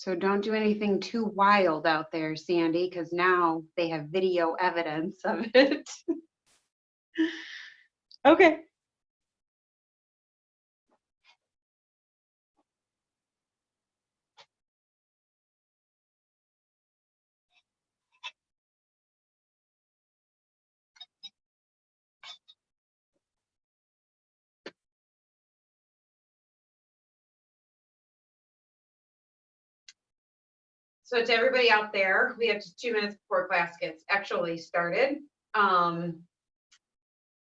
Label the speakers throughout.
Speaker 1: So don't do anything too wild out there, Sandy, because now they have video evidence of it. Okay. So to everybody out there, we have just 2 minutes before class gets actually started.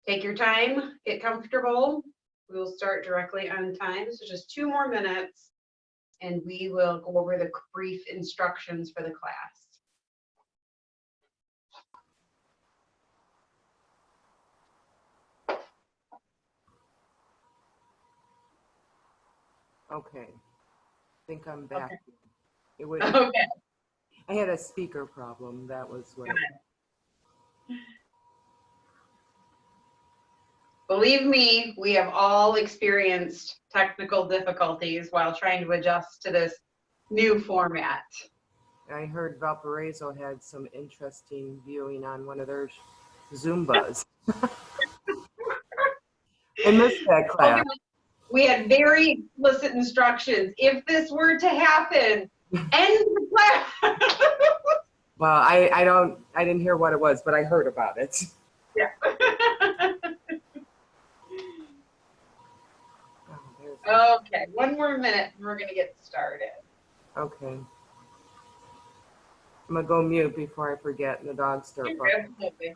Speaker 1: Take your time, get comfortable. We will start directly on time. So just 2 more minutes and we will go over the brief instructions for the class.
Speaker 2: Okay, I think I'm back.
Speaker 1: Okay.
Speaker 2: It would.
Speaker 1: Okay.
Speaker 2: I had a speaker problem. That was what.
Speaker 1: Believe me, we have all experienced technical difficulties while trying to adjust to this new format.
Speaker 2: I heard Valparaiso had some interesting viewing on one of their Zumbas. I missed that class.
Speaker 1: We had very explicit instructions. If this were to happen, end the class.
Speaker 2: Well, I didn't hear what it was, but I heard about it.
Speaker 1: Yeah. Okay, 1 more minute and we're gonna get started.
Speaker 2: Okay. I'm gonna go mute before I forget and the dogs start barking.
Speaker 1: Absolutely.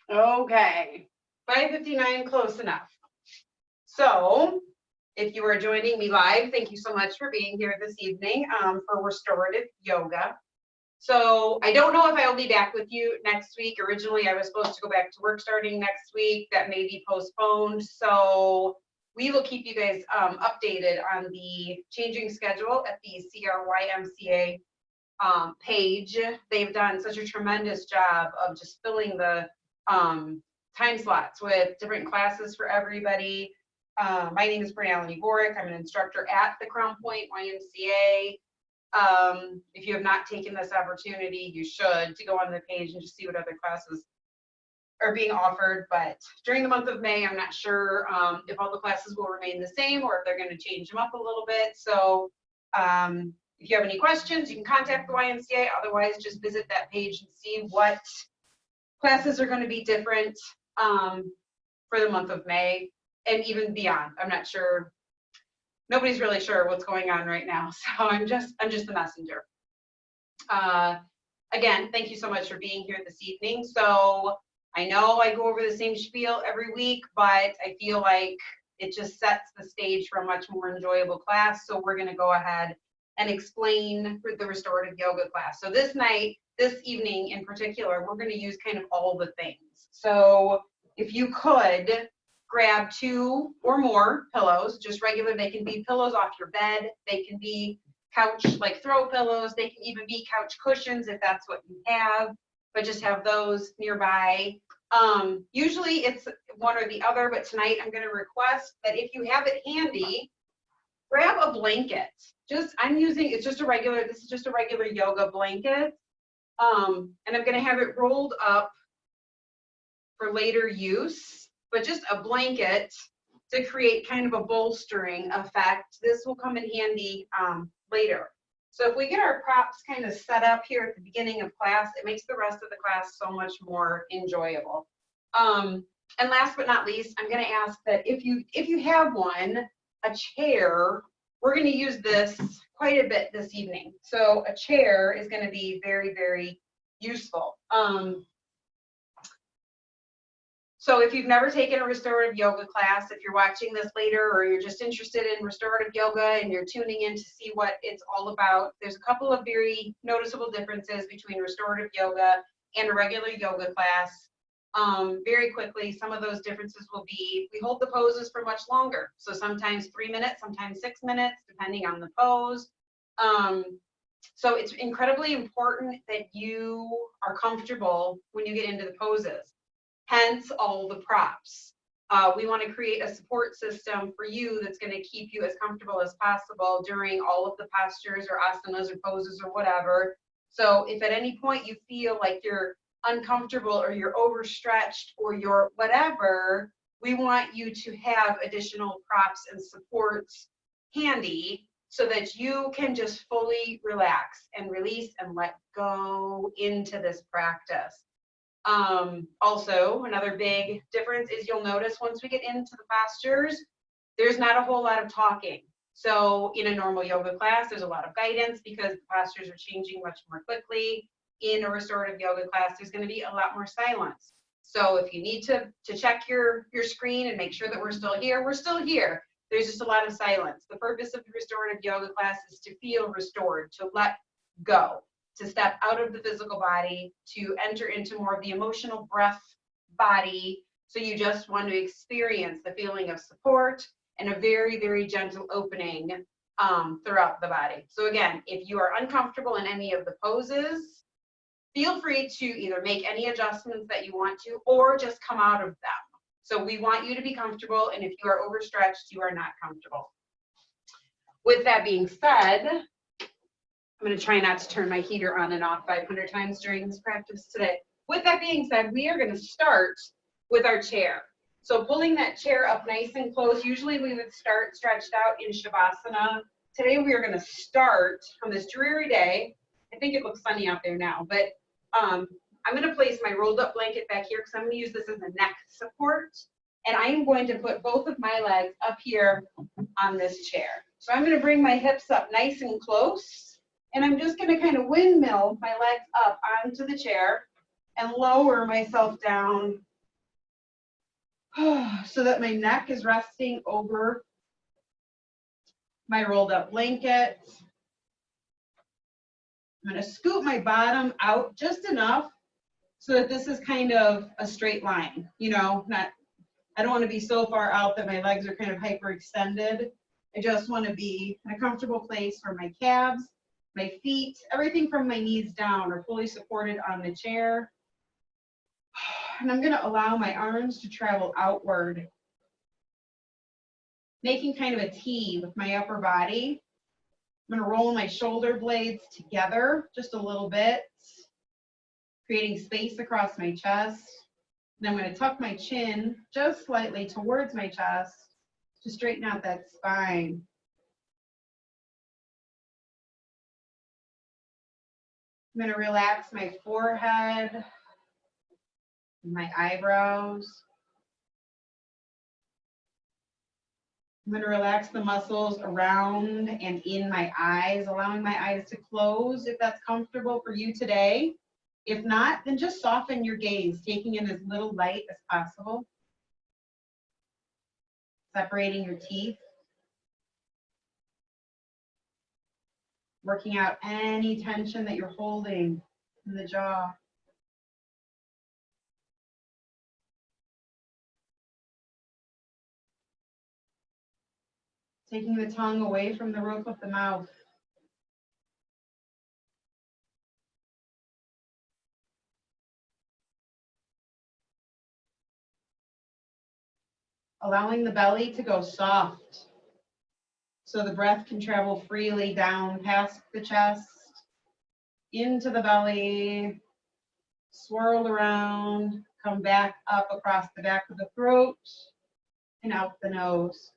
Speaker 1: Okay, 5:59, close enough. So if you are joining me live, thank you so much for being here this evening for Restorative Yoga. So I don't know if I will be back with you next week. Originally, I was supposed to go back to work starting next week. That may be postponed. So we will keep you guys updated on the changing schedule at the CRYMCA page. They've done such a tremendous job of just filling the time slots with different classes for everybody. My name is Bryn. I'm an instructor at the Crown Point YMCA. If you have not taken this opportunity, you should, to go on the page and just see what other classes are being offered. But during the month of May, I'm not sure if all the classes will remain the same or if they're going to change them up a little bit. So if you have any questions, you can contact the YMCA. Otherwise, just visit that page and see what classes are going to be different for the month of May and even beyond. I'm not sure. Nobody's really sure what's going on right now, so I'm just the messenger. Again, thank you so much for being here this evening. So I know I go over the same spiel every week, but I feel like it just sets the stage for a much more enjoyable class. So we're going to go ahead and explain the restorative yoga class. So this evening in particular, we're going to use kind of all the things. So if you could grab 2 or more pillows, just regular. They can be pillows off your bed. They can be couch, like throw pillows. They can even be couch cushions if that's what you have, but just have those nearby. Usually it's one or the other, but tonight I'm going to request that if you have it handy, grab a blanket. It's just a regular, this is just a regular yoga blanket. And I'm going to have it rolled up for later use. But just a blanket to create kind of a bolstering effect. This will come in handy later. So if we get our props kind of set up here at the beginning of class, it makes the rest of the class so much more enjoyable. And last but not least, I'm going to ask that if you have one, a chair, we're going to use this quite a bit this evening. So a chair is going to be very, very useful. So if you've never taken a restorative yoga class, if you're watching this later or you're just interested in restorative yoga and you're tuning in to see what it's all about, there's a couple of very noticeable differences between restorative yoga and a regular yoga class. Very quickly, some of those differences will be, we hold the poses for much longer. So sometimes 3 minutes, sometimes 6 minutes, depending on the pose. So it's incredibly important that you are comfortable when you get into the poses, hence all the props. We want to create a support system for you that's going to keep you as comfortable as possible during all of the postures or asanas or poses or whatever. So if at any point you feel like you're uncomfortable or you're overstretched or you're whatever, we want you to have additional props and supports handy so that you can just fully relax and release and let go into this practice. Also, another big difference is you'll notice once we get into the postures, there's not a whole lot of talking. So in a normal yoga class, there's a lot of guidance because the postures are changing much more quickly. In a restorative yoga class, there's going to be a lot more silence. So if you need to check your screen and make sure that we're still here, we're still here. There's just a lot of silence. The purpose of the restorative yoga class is to feel restored, to let go, to step out of the physical body, to enter into more of the emotional breath body. So you just want to experience the feeling of support and a very, very gentle opening throughout the body. So again, if you are uncomfortable in any of the poses, feel free to either make any adjustments that you want to, or just come out of them. So we want you to be comfortable, and if you are overstretched, you are not comfortable. With that being said, I'm going to try not to turn my heater on and off 500 times during this practice today. With that being said, we are going to start with our chair. So pulling that chair up nice and close. Usually we would start stretched out in Shavasana. Today we are going to start on this dreary day. I think it looks sunny out there now, but I'm going to place my rolled up blanket back here because I'm going to use this as a neck support. And I am going to put both of my legs up here on this chair. So I'm going to bring my hips up nice and close. And I'm just going to kind of windmill my legs up onto the chair and lower myself down so that my neck is resting over my rolled up blanket. I'm going to scoot my bottom out just enough so that this is kind of a straight line. You know, I don't want to be so far out that my legs are kind of hyperextended. I just want to be in a comfortable place where my calves, my feet, everything from my knees down are fully supported on the chair. And I'm going to allow my arms to travel outward, making kind of a T with my upper body. I'm going to roll my shoulder blades together just a little bit, creating space across my chest. And I'm going to tuck my chin just slightly towards my chest to straighten out that spine. I'm going to relax my forehead, my eyebrows. I'm going to relax the muscles around and in my eyes, allowing my eyes to close if that's comfortable for you today. If not, then just soften your gaze, taking in as little light as possible. Separating your teeth. Working out any tension that you're holding in the jaw. Taking the tongue away from the roof of the mouth. Allowing the belly to go soft so the breath can travel freely down past the chest, into the belly, swirl around, come back up across the back of the throat and out the nose.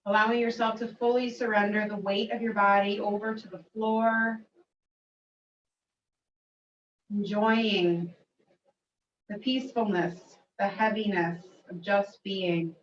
Speaker 1: Allowing yourself to fully surrender the weight of your body over to the floor. Enjoying the peacefulness, the heaviness of just being.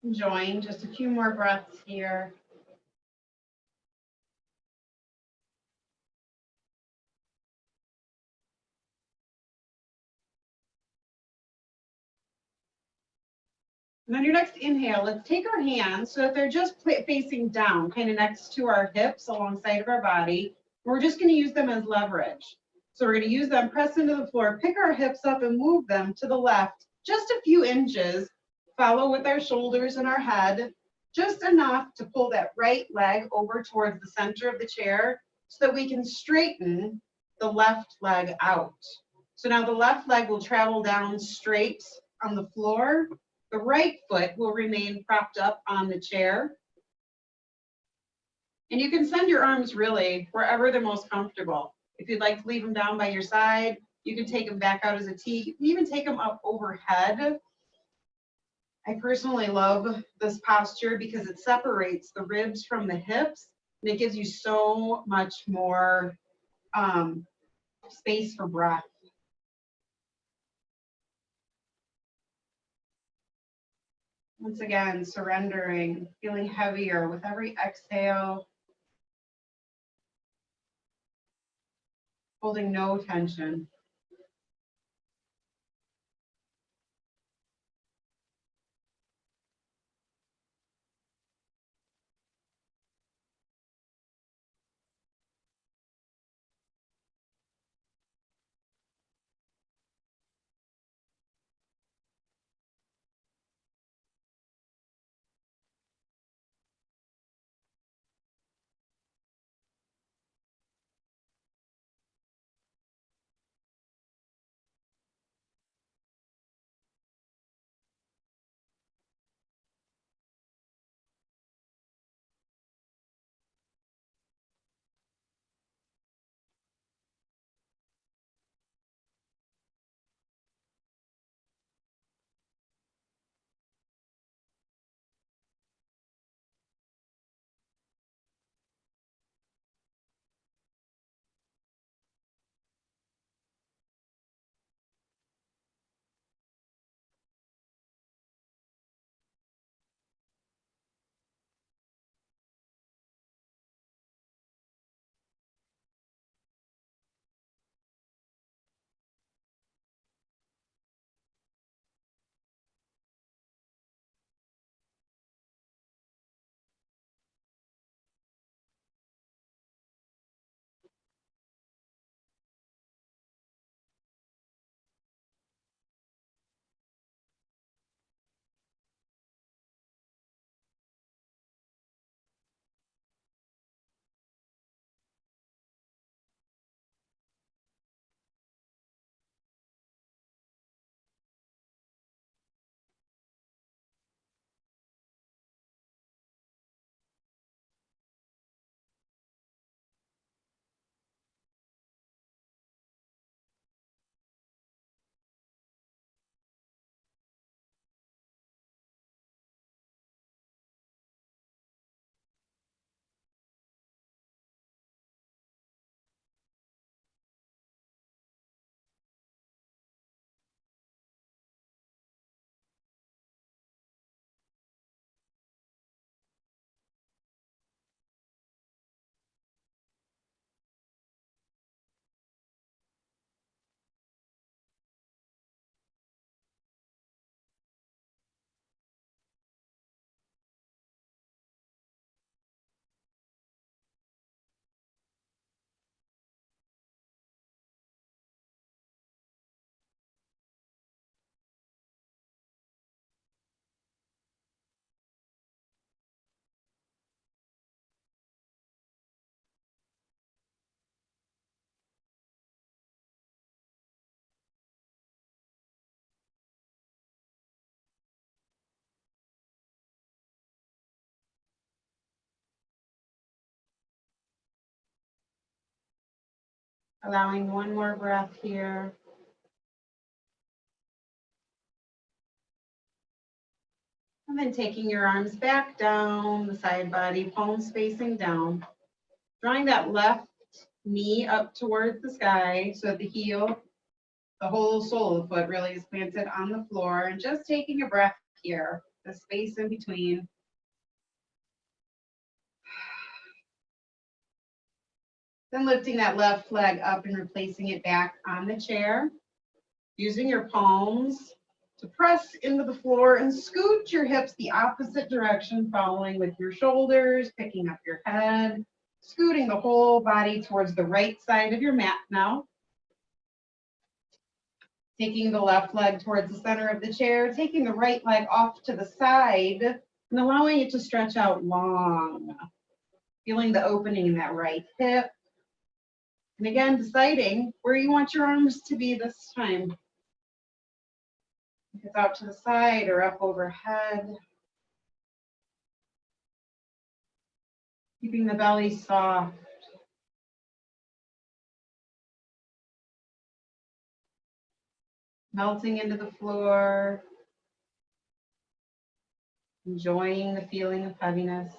Speaker 1: Enjoying just a few more breaths here. And on your next inhale, let's take our hands so that they're just facing down, kind of next to our hips alongside of our body. We're just going to use them as leverage. So we're going to use them, press into the floor, pick our hips up and move them to the left, just a few inches. Follow with our shoulders and our head, just enough to pull that right leg over towards the center of the chair so that we can straighten the left leg out. So now the left leg will travel down straight on the floor. The right foot will remain propped up on the chair. And you can send your arms really wherever they're most comfortable. If you'd like to leave them down by your side, you can take them back out as a T. You can even take them up overhead. I personally love this posture because it separates the ribs from the hips, and it gives you so much more space for breath. Once again, surrendering, feeling heavier with every exhale, holding no tension. Allowing one more breath here. And then taking your arms back down the side body, palms facing down. Drawing that left knee up towards the sky so that the heel, the whole sole of the foot really is planted on the floor. And just taking a breath here, the space in between. Then lifting that left leg up and replacing it back on the chair. Using your palms to press into the floor and scoot your hips the opposite direction, following with your shoulders, picking up your head, scooting the whole body towards the right side of your mat now. Taking the left leg towards the center of the chair, taking the right leg off to the side, and allowing it to stretch out long. Feeling the opening in that right hip. And again, deciding where you want your arms to be this time. If it's out to the side or up overhead. Keeping the belly soft. Melting into the floor. Enjoying the feeling of heaviness.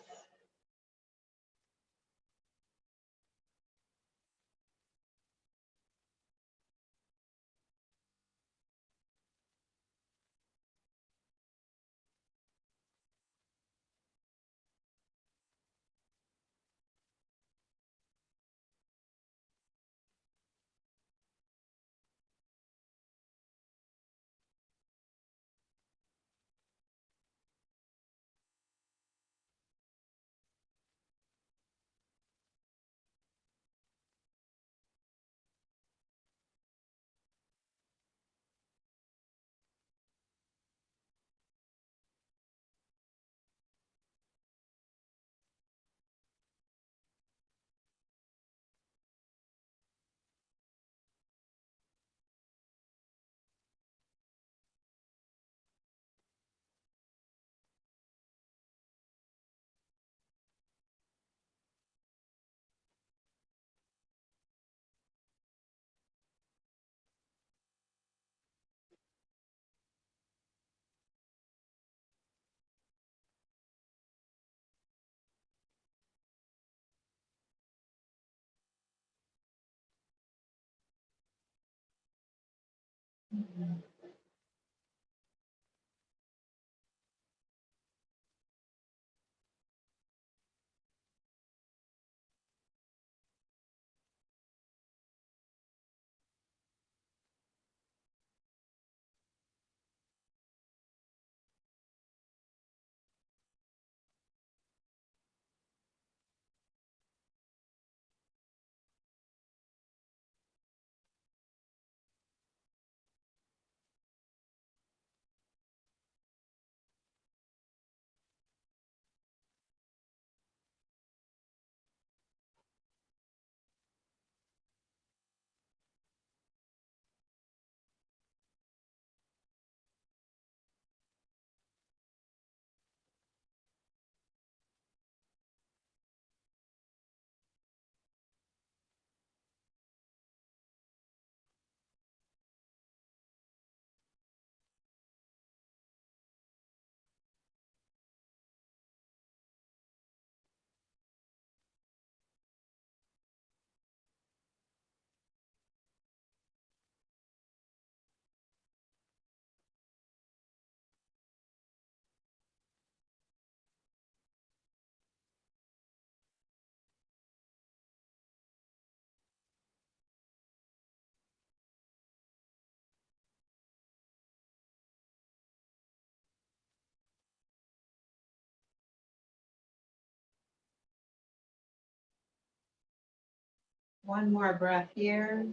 Speaker 1: One more breath here.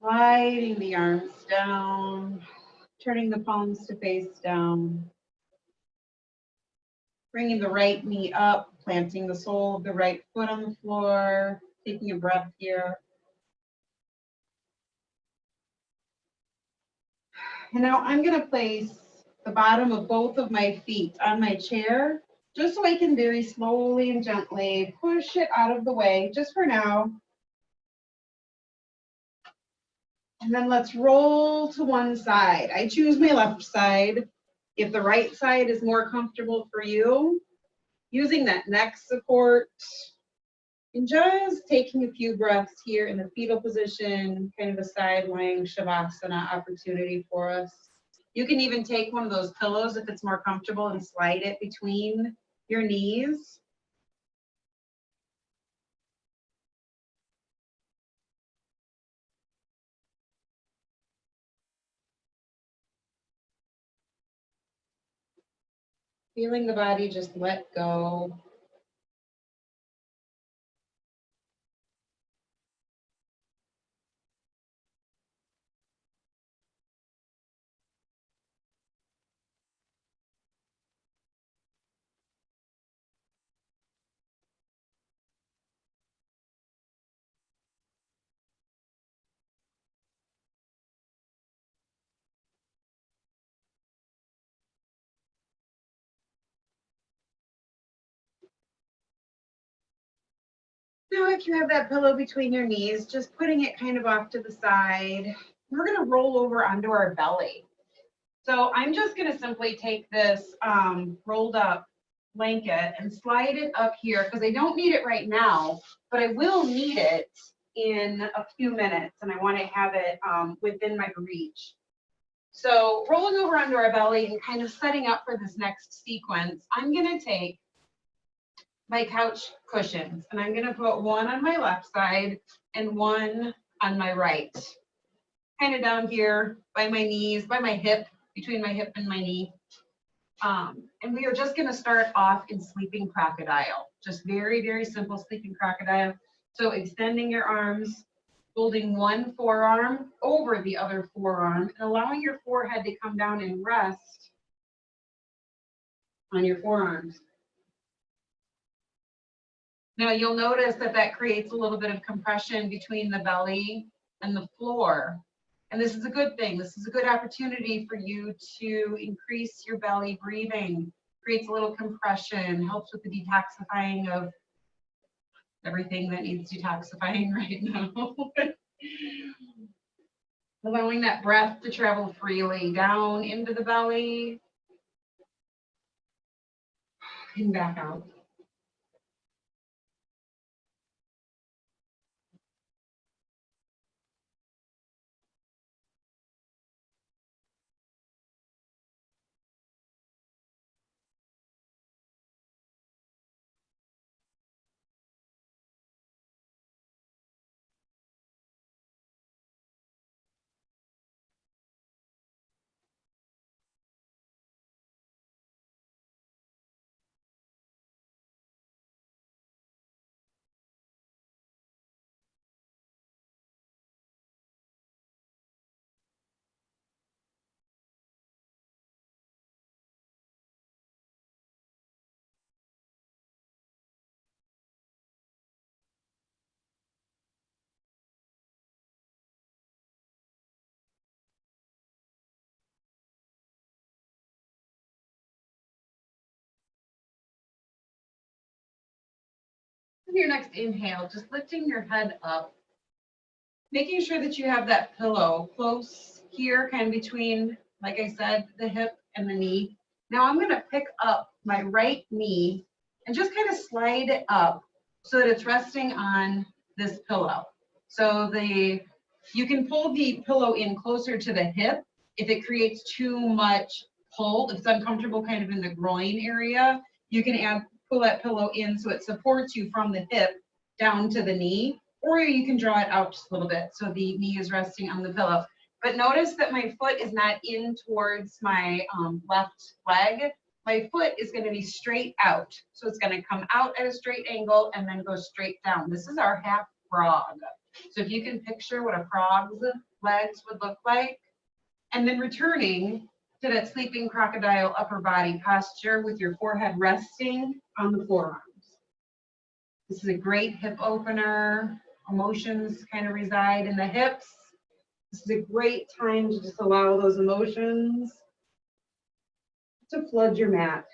Speaker 1: Sliding the arms down, turning the palms to face down. Bringing the right knee up, planting the sole of the right foot on the floor, taking a breath here. And now I'm going to place the bottom of both of my feet on my chair just so I can very slowly and gently push it out of the way, just for now. And then let's roll to one side. I choose my left side. If the right side is more comfortable for you, using that neck support and just taking a few breaths here in the fetal position, kind of a side lying shavasana opportunity for us. You can even take one of those pillows if it's more comfortable and slide it between your knees. Feeling the body just let go. Now, if you have that pillow between your knees, just putting it kind of off to the side, we're gonna roll over onto our belly. So I'm just gonna simply take this rolled up blanket and slide it up here because I don't need it right now, but I will need it in a few minutes and I wanna have it within my reach. So rolling over onto our belly and kind of setting up for this next sequence, I'm gonna take my couch cushions and I'm gonna put one on my left side and one on my right. Kind of down here by my knees, by my hip, between my hip and my knee. And we are just gonna start off in sleeping crocodile. Just very, very simple sleeping crocodile. So extending your arms, holding one forearm over the other forearm, and allowing your forehead to come down and rest on your forearms. Now you'll notice that that creates a little bit of compression between the belly and the floor. And this is a good thing. This is a good opportunity for you to increase your belly breathing. Creates a little compression, helps with the detoxifying of everything that needs detoxifying right now. Allowing that breath to travel freely down into the belly and back out. On your next inhale, just lifting your head up, making sure that you have that pillow close here, kind of between, like I said, the hip and the knee. Now I'm gonna pick up my right knee and just kind of slide it up so that it's resting on this pillow. So you can pull the pillow in closer to the hip if it creates too much pull. If it's uncomfortable kind of in the groin area, you can pull that pillow in so it supports you from the hip down to the knee, or you can draw it out just a little bit so the knee is resting on the pillow. But notice that my foot is not in towards my left leg. My foot is going to be straight out. So it's going to come out at a straight angle and then go straight down. This is our half frog. So if you can picture what a frog's legs would look like, and then returning to that sleeping crocodile upper body posture with your forehead resting on the forearms. This is a great hip opener. Emotions kind of reside in the hips. This is a great time to just allow those emotions to flood your mat.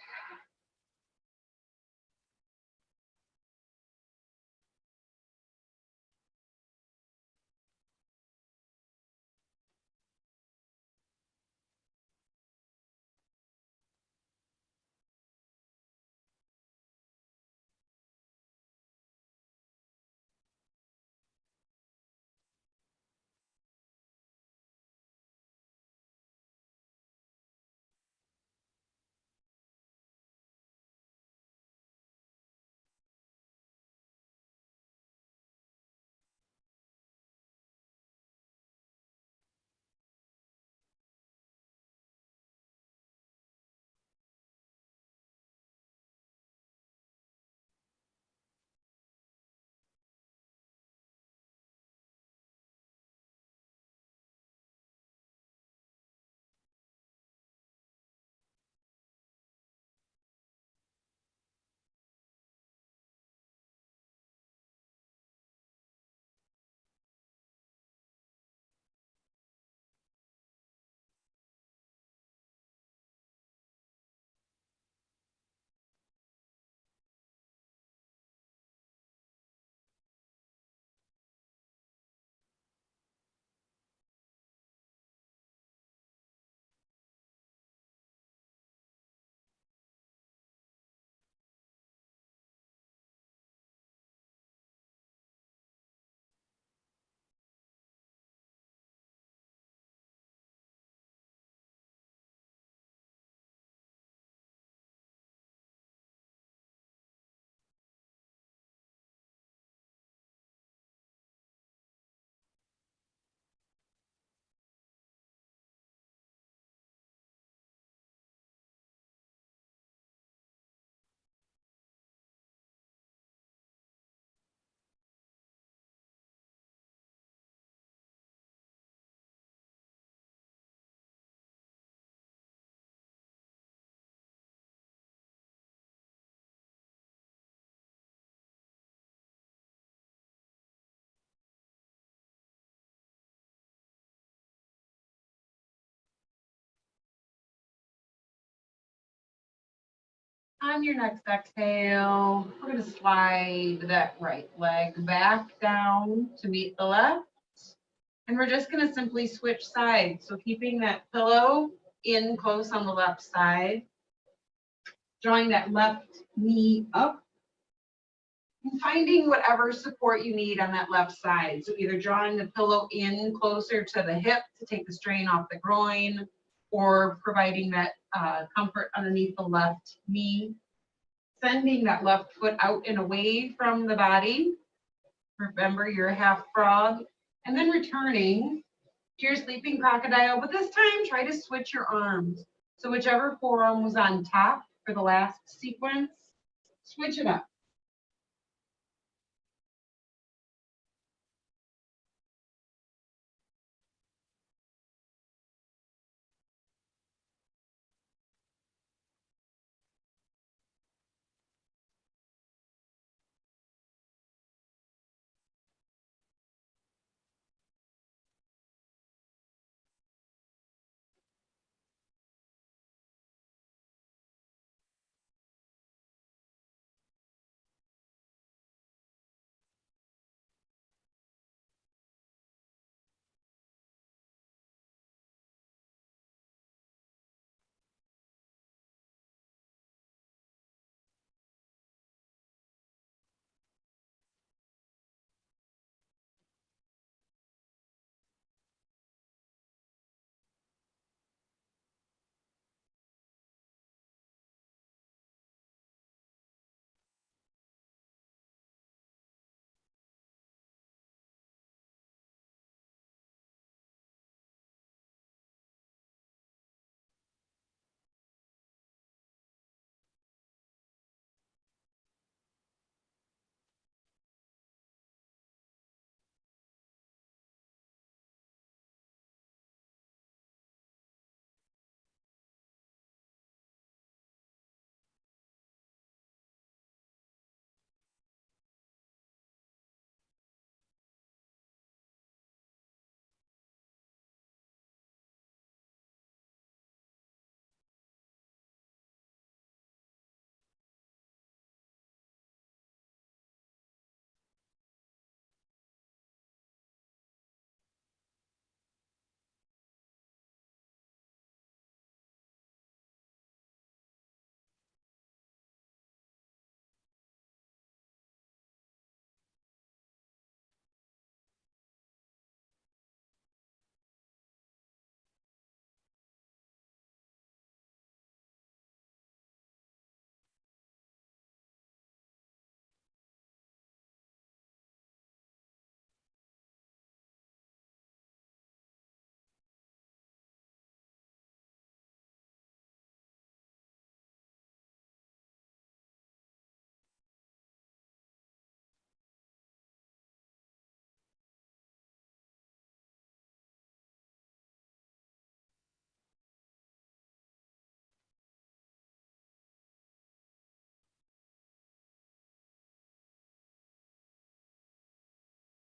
Speaker 1: On your next exhale, we're going to slide that right leg back down to meet the left. And we're just going to simply switch sides. So keeping that pillow in close on the left side, drawing that left knee up, and finding whatever support you need on that left side. So either drawing the pillow in closer to the hip to take the strain off the groin, or providing that comfort underneath the left knee. Sending that left foot out and away from the body. Remember, you're a half frog. And then returning to your sleeping crocodile, but this time try to switch your arms. So whichever forearm was on top for the last sequence, switch it up.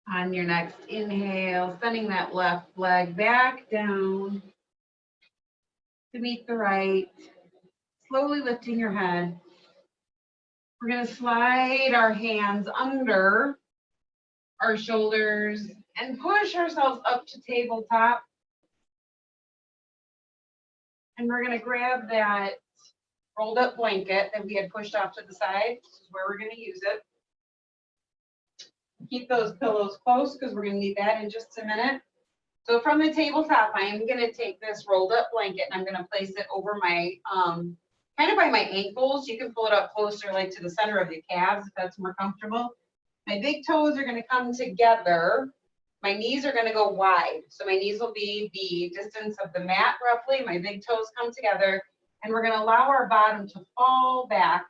Speaker 1: On your next inhale, sending that left leg back down to meet the right, slowly lifting your head. We're going to slide our hands under our shoulders and push ourselves up to tabletop. And we're going to grab that rolled up blanket that we had pushed off to the side. This is where we're going to use it. Keep those pillows close because we're going to need that in just a minute. So from the tabletop, I am going to take this rolled up blanket and I'm going to place it over my, kind of by my ankles. You can pull it up closer, like to the center of your calves if that's more comfortable. My big toes are going to come together. My knees are going to go wide. So my knees will be the distance of the mat roughly. My big toes come together and we're going to allow our bottom to fall back,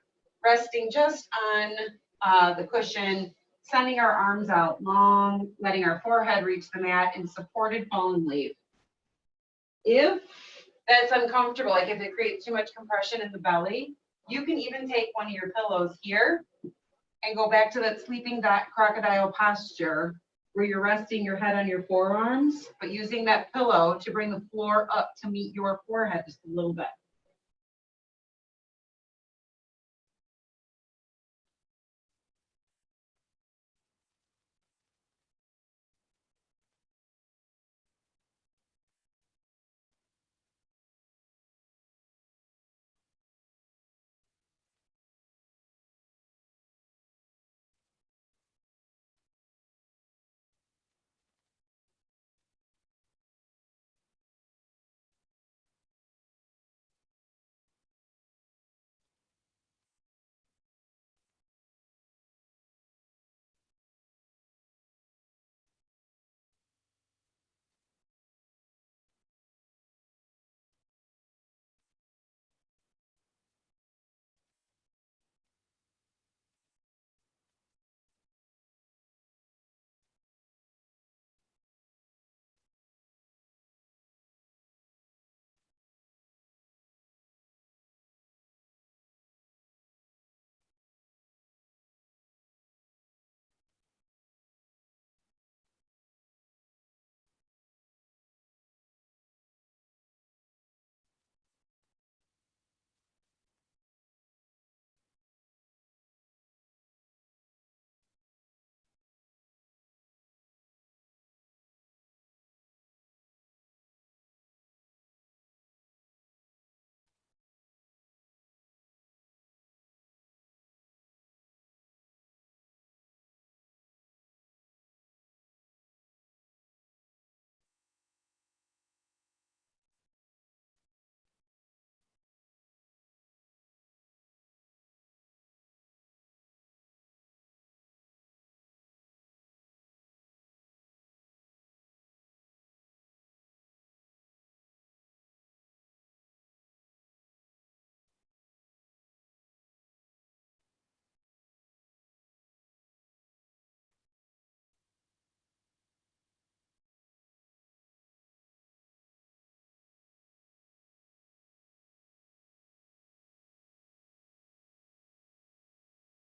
Speaker 1: resting just on the cushion, sending our arms out long, letting our forehead reach the mat in supported fallen leaf. If that's uncomfortable, like if it creates too much compression in the belly, you can even take one of your pillows here and go back to that sleeping crocodile posture where you're resting your head on your forearms, but using that pillow to bring the floor up to meet your forehead just a little bit.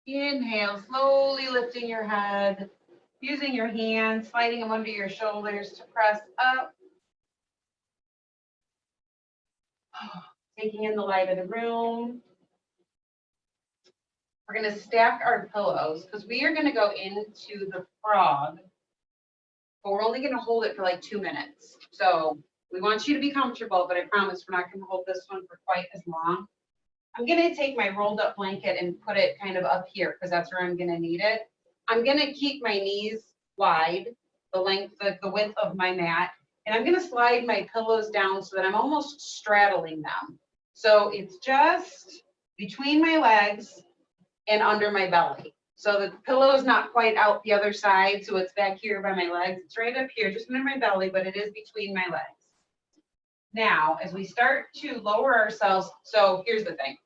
Speaker 1: Inhale, slowly lifting your head, using your hands, sliding them under your shoulders to press up. Taking in the light of the room. We're going to stack our pillows because we are going to go into the frog, but we're only going to hold it for like 2 minutes. So we want you to be comfortable, but I promise we're not going to hold this one for quite as long. I'm going to take my rolled up blanket and put it kind of up here because that's where I'm going to need it. I'm going to keep my knees wide, the width of my mat, and I'm going to slide my pillows down so that I'm almost straddling them. So it's just between my legs and under my belly. So the pillow is not quite out the other side, so it's back here by my legs. It's right up here, just under my belly, but it is between my legs. Now, as we start to lower ourselves, so here's the thing.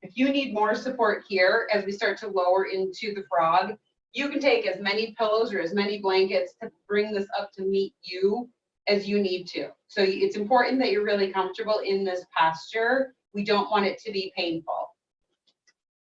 Speaker 1: If you need more support here, as we start to lower into the frog, you can take as many pillows or as many blankets to bring this up to meet you as you need to. So it's important that you're really comfortable in this posture. We don't want it to be painful.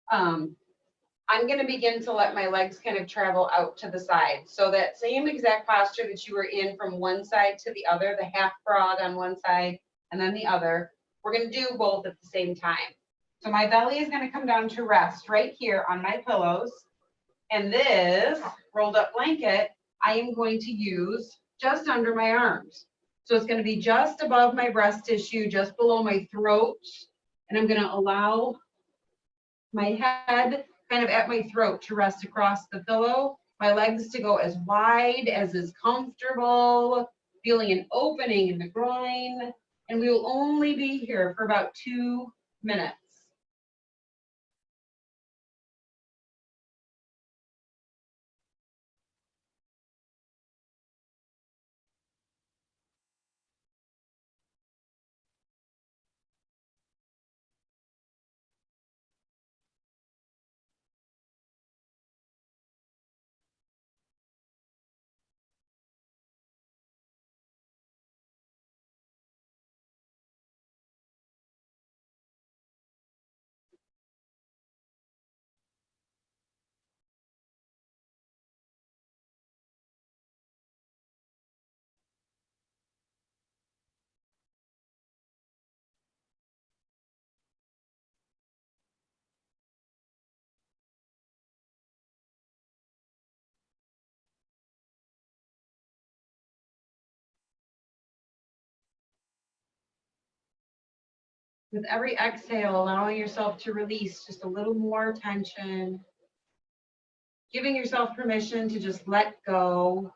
Speaker 1: I'm going to begin to let my legs kind of travel out to the side. So that same exact posture that you were in from one side to the other, the half frog on one side and then the other, we're going to do both at the same time. So my belly is going to come down to rest right here on my pillows. And this rolled up blanket, I am going to use just under my arms. So it's going to be just above my breast tissue, just below my throat. And I'm going to allow my head kind of at my throat to rest across the pillow, my legs to go as wide as is comfortable, feeling an opening in the groin, and we will only be here for about 2 minutes. With every exhale, allowing yourself to release just a little more tension, giving yourself permission to just let go.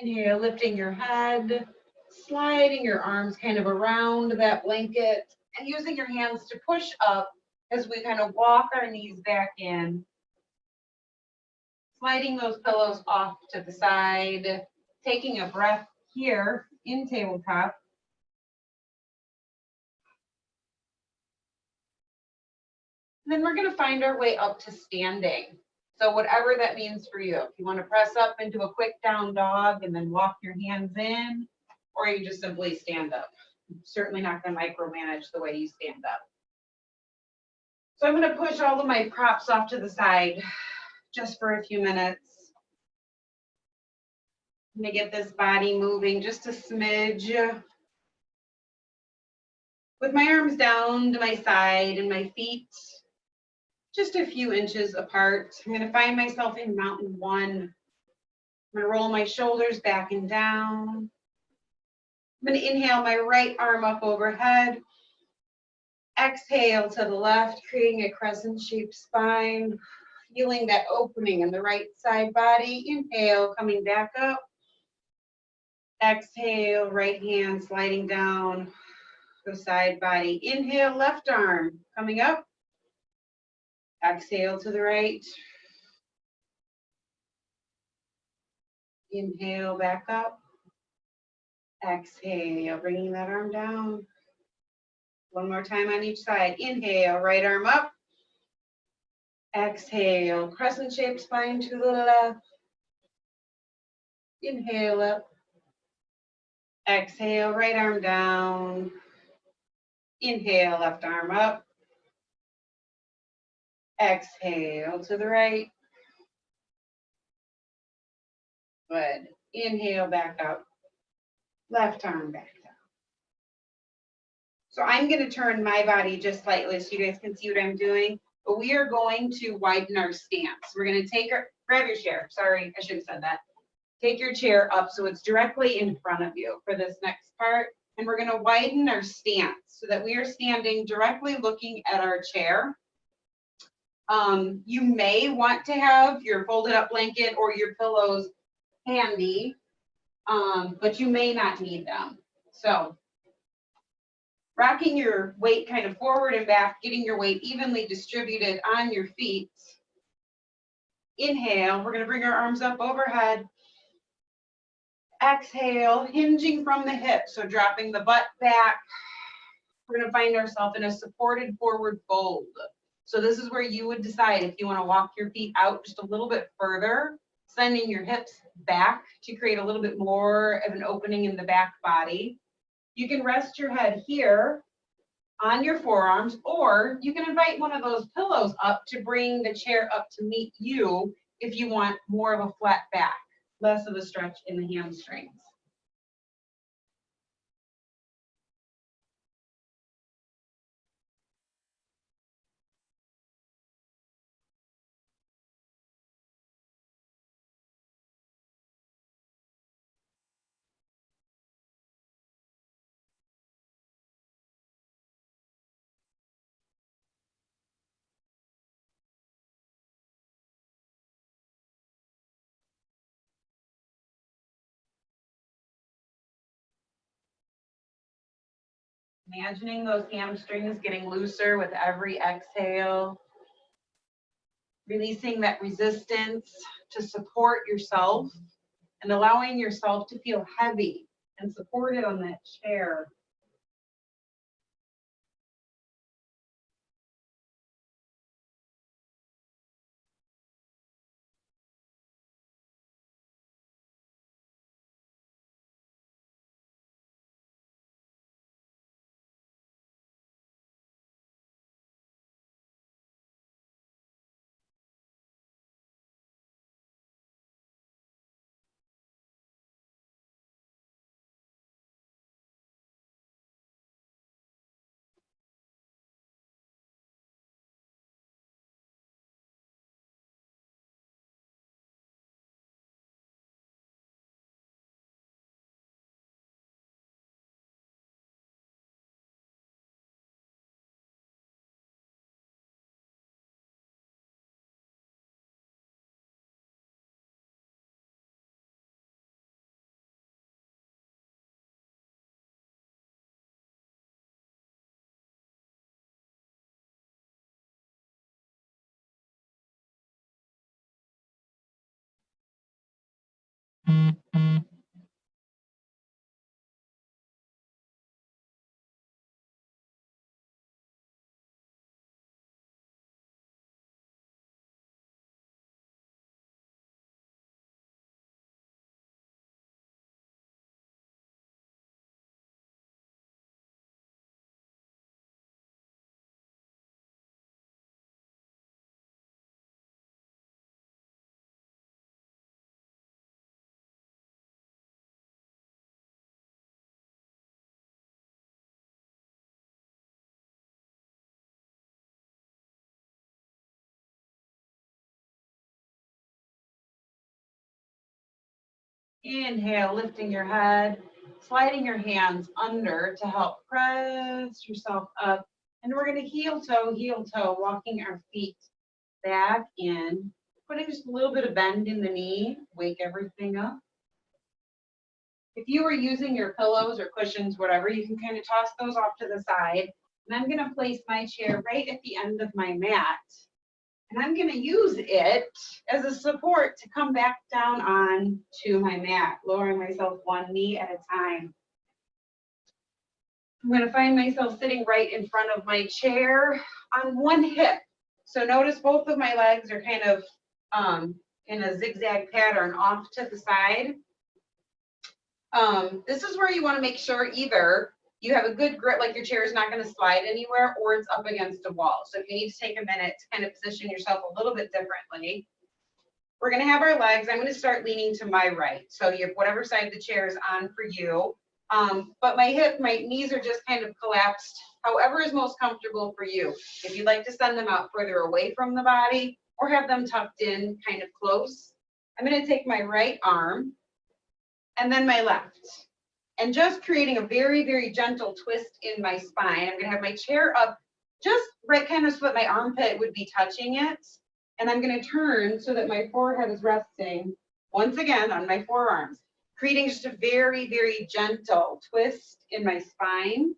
Speaker 1: Inhale, lifting your head, sliding your arms kind of around that blanket, and using your hands to push up as we kind of walk our knees back in. Sliding those pillows off to the side, taking a breath here in tabletop. And then we're going to find our way up to standing. So whatever that means for you. If you want to press up into a quick down dog and then walk your hands in, or you just simply stand up. I'm certainly not going to micromanage the way you stand up. So I'm going to push all of my props off to the side just for a few minutes. I'm going to get this body moving just a smidge. With my arms down to my side and my feet just a few inches apart. I'm going to find myself in mountain one. I'm gonna roll my shoulders back and down. I'm gonna inhale my right arm up overhead. Exhale to the left, creating a crescent-shaped spine, feeling that opening in the right side body. Inhale, coming back up. Exhale, right hand sliding down the side body. Inhale, left arm coming up. Exhale to the right. Inhale, back up. Exhale, bringing that arm down. One more time on each side. Inhale, right arm up. Exhale, crescent-shaped spine to the left. Inhale up. Exhale, right arm down. Inhale, left arm up. Exhale to the right. Good. Inhale, back up. Left arm back down. So I'm going to turn my body just slightly so you guys can see what I'm doing. But we are going to widen our stance. We're going to take our, grab your chair. Sorry, I should have said that. Take your chair up so it's directly in front of you for this next part. And we're going to widen our stance so that we are standing directly looking at our chair. You may want to have your folded up blanket or your pillows handy, but you may not need them. So rocking your weight kind of forward and back, getting your weight evenly distributed on your feet. Inhale, we're going to bring our arms up overhead. Exhale, hinging from the hips, so dropping the butt back. We're going to find ourselves in a supported forward fold. So this is where you would decide if you want to walk your feet out just a little bit further, sending your hips back to create a little bit more of an opening in the back body. You can rest your head here on your forearms, or you can invite one of those pillows up to bring the chair up to meet you if you want more of a flat back, less of a stretch in the hamstrings. Imagining those hamstrings getting looser with every exhale. Releasing that resistance to support yourself and allowing yourself to feel heavy and supported on that chair. Inhale, lifting your head, sliding your hands under to help press yourself up. And we're going to heel toe, walking our feet back in, putting just a little bit of bend in the knee, wake everything up. If you were using your pillows or cushions, whatever, you can kind of toss those off to the side. And I'm going to place my chair right at the end of my mat. And I'm going to use it as a support to come back down on to my mat, lowering myself one knee at a time. I'm going to find myself sitting right in front of my chair on one hip. So notice both of my legs are kind of in a zigzag pattern off to the side. This is where you want to make sure either you have a good grip, like your chair is not going to slide anywhere, or it's up against a wall. So if you need to take a minute to kind of position yourself a little bit differently, we're going to have our legs. I'm going to start leaning to my right. So you have whatever side the chair is on for you. But my knees are just kind of collapsed, however is most comfortable for you. If you'd like to send them out further away from the body or have them tucked in kind of close, I'm going to take my right arm and then my left. And just creating a very, very gentle twist in my spine. I'm gonna have my chair up just right kind of so that my armpit would be touching it. And I'm gonna turn so that my forehead is resting once again on my forearms, creating just a very, very gentle twist in my spine.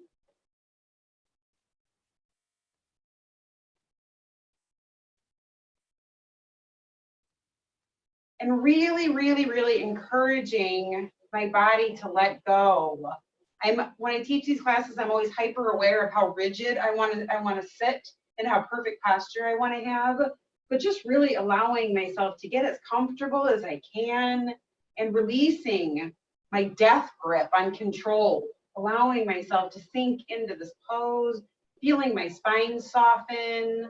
Speaker 1: And really, really, really encouraging my body to let go. When I teach these classes, I'm always hyper aware of how rigid I want to sit and how perfect posture I want to have, but just really allowing myself to get as comfortable as I can and releasing my death grip on control, allowing myself to sink into this pose, feeling my spine soften,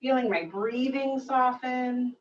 Speaker 1: feeling my breathing soften.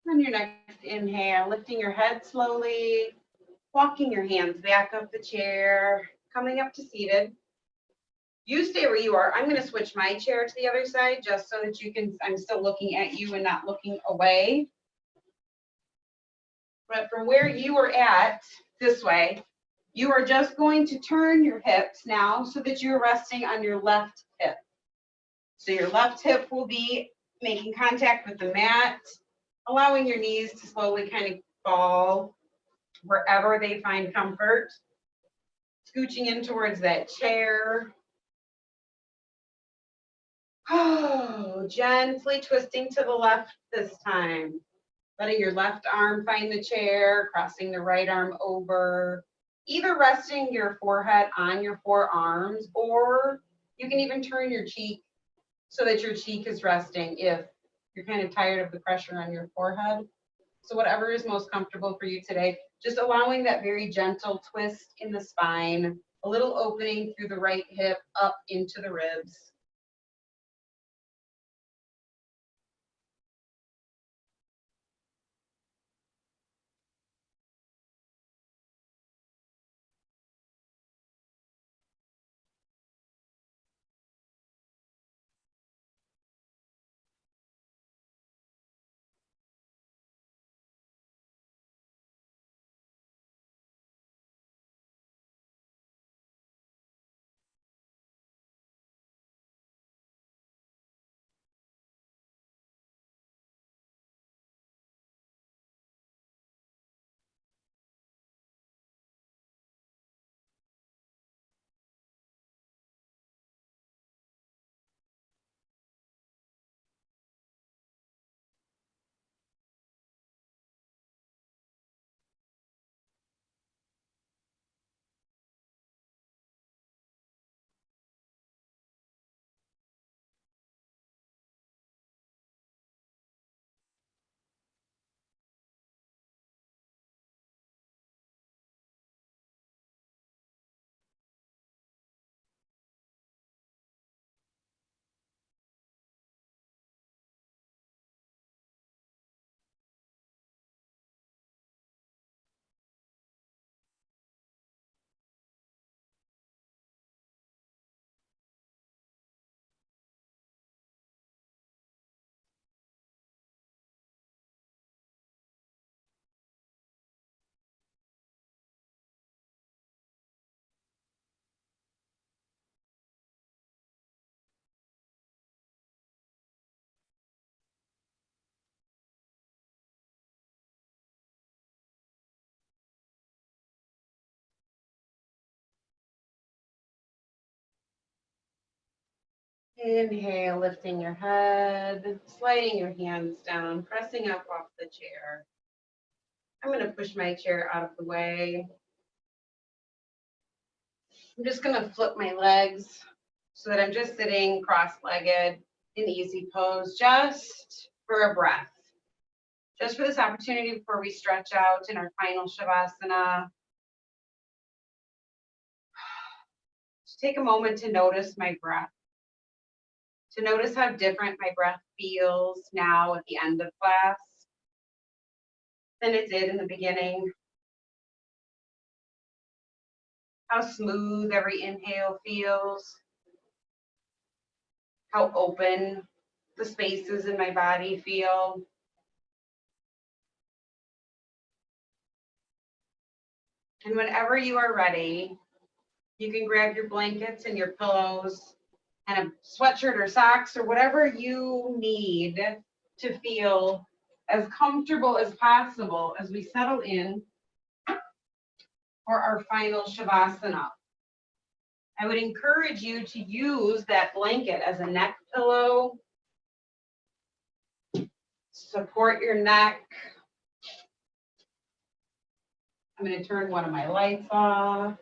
Speaker 1: On your next inhale, lifting your head slowly, walking your hands back up the chair, coming up to seated. You stay where you are. I'm going to switch my chair to the other side just so that you can, I'm still looking at you and not looking away. But from where you are at, this way, you are just going to turn your hips now so that you're resting on your left hip. So your left hip will be making contact with the mat, allowing your knees to slowly kind of fall wherever they find comfort. Scooching in towards that chair. Oh, gently twisting to the left this time. Letting your left arm find the chair, crossing the right arm over. Either resting your forehead on your forearms, or you can even turn your cheek so that your cheek is resting if you're kind of tired of the pressure on your forehead. So whatever is most comfortable for you today, just allowing that very gentle twist in the spine, a little opening through the right hip up into the ribs. Inhale, lifting your head, sliding your hands down, pressing up off the chair. I'm going to push my chair out of the way. I'm just going to flip my legs so that I'm just sitting cross-legged in easy pose, just for a breath. Just for this opportunity before we stretch out in our final Shavasana. Just take a moment to notice my breath. To notice how different my breath feels now at the end of class than it did in the beginning. How smooth every inhale feels. How open the spaces in my body feel. And whenever you are ready, you can grab your blankets and your pillows and a sweatshirt or socks or whatever you need to feel as comfortable as possible as we settle in for our final Shavasana. I would encourage you to use that blanket as a neck pillow. Support your neck. I'm going to turn one of my lights off.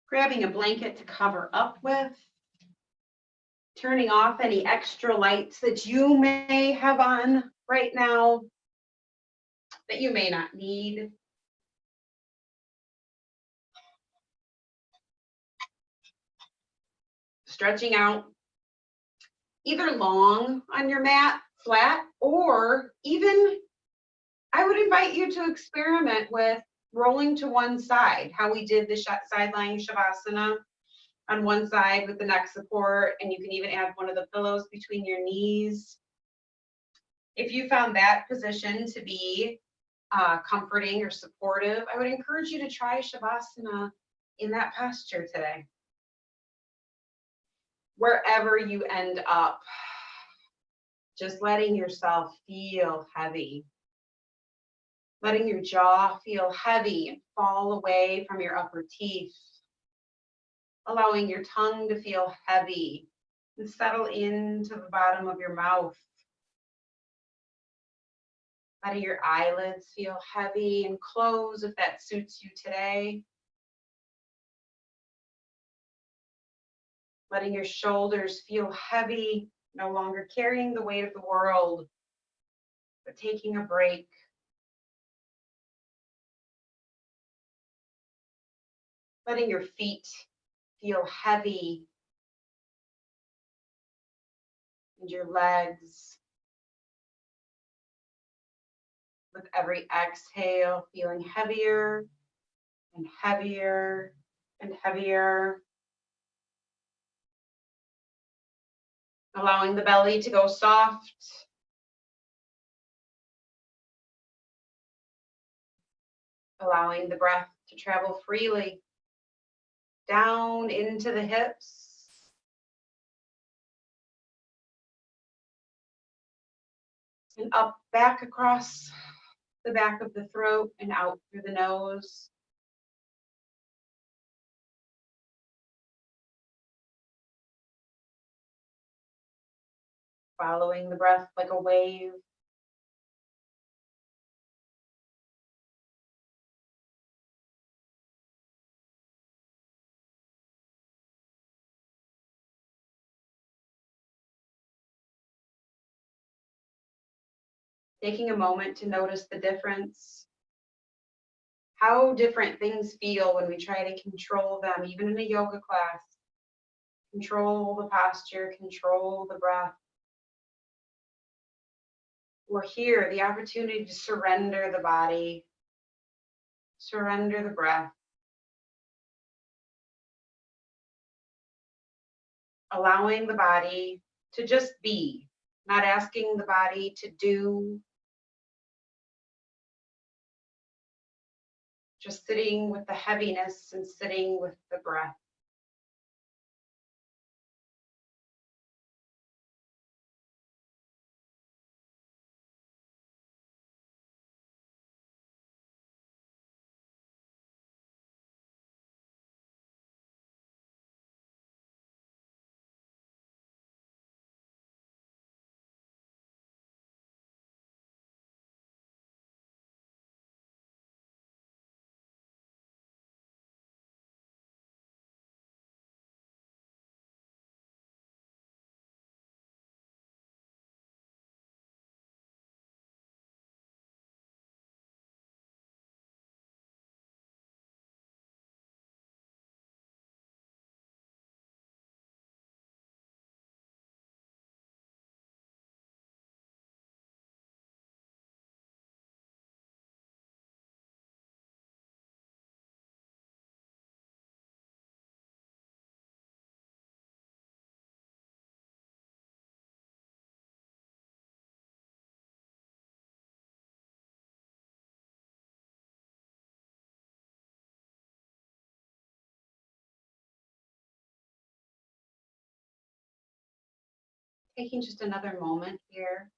Speaker 1: Grabbing a blanket to cover up with. Turning off any extra lights that you may have on right now that you may not need. Stretching out either long on your mat, flat, or even I would invite you to experiment with rolling to one side, how we did the side lying Shavasana on one side with the neck support, and you can even add one of the pillows between your knees. If you found that position to be comforting or supportive, I would encourage you to try Shavasana in that posture today. Wherever you end up, just letting yourself feel heavy. Letting your jaw feel heavy and fall away from your upper teeth. Allowing your tongue to feel heavy and settle into the bottom of your mouth. Letting your eyelids feel heavy and close if that suits you today. Letting your shoulders feel heavy, no longer carrying the weight of the world, but taking a break. Letting your feet feel heavy and your legs. With every exhale, feeling heavier and heavier and heavier. Allowing the belly to go soft. Allowing the breath to travel freely down into the hips. And up, back across the back of the throat and out through the nose. Following the breath like a wave. Taking a moment to notice the difference. How different things feel when we try to control them, even in a yoga class. Control the posture, control the breath. We're here, the opportunity to surrender the body, surrender the breath. Allowing the body to just be, not asking the body to do. Just sitting with the heaviness and sitting with the breath. Taking just another moment here.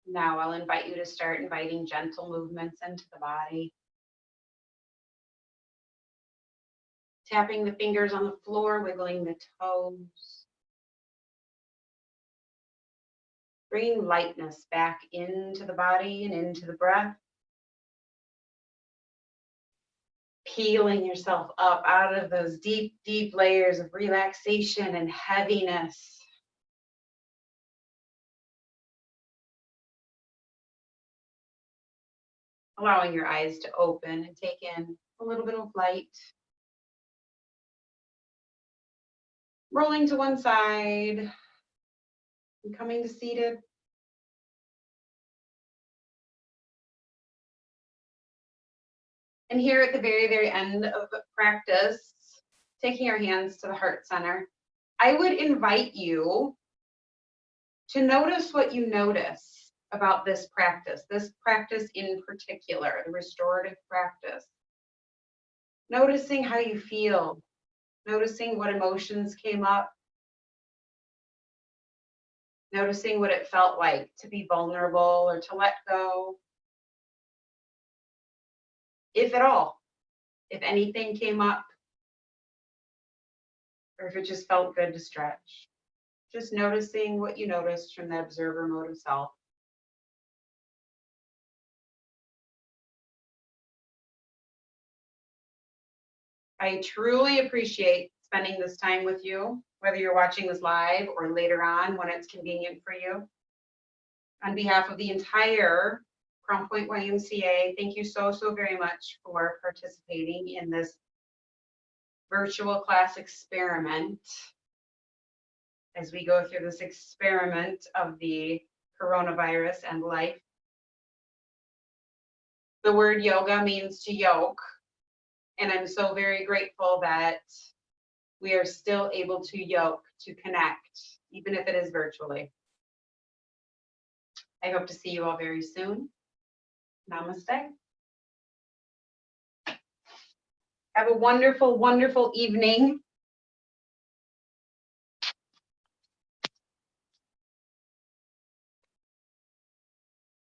Speaker 1: Now I'll invite you to start inviting gentle movements into the body. Tapping the fingers on the floor, wiggling the toes. Bringing lightness back into the body and into the breath. Peeling yourself up out of those deep, deep layers of relaxation and heaviness. Allowing your eyes to open and take in a little bit of light. Rolling to one side and coming to seated. And here at the very, very end of practice, taking our hands to the heart center, I would invite you to notice what you notice about this practice in particular, the restorative practice. Noticing how you feel, noticing what emotions came up, noticing what it felt like to be vulnerable or to let go. If at all, if anything came up, or if it just felt good to stretch. Just noticing what you noticed from the observer mode of self. I truly appreciate spending this time with you, whether you're watching this live or later on when it's convenient for you. On behalf of the entire Crown Point YMCA, thank you so, so very much for participating in this virtual class experiment as we go through this experiment of the coronavirus and life. The word yoga means to yoke, and I'm so very grateful that we are still able to yoke, to connect, even if it is virtually. I hope to see you all very soon. Namaste. Have a wonderful, wonderful evening.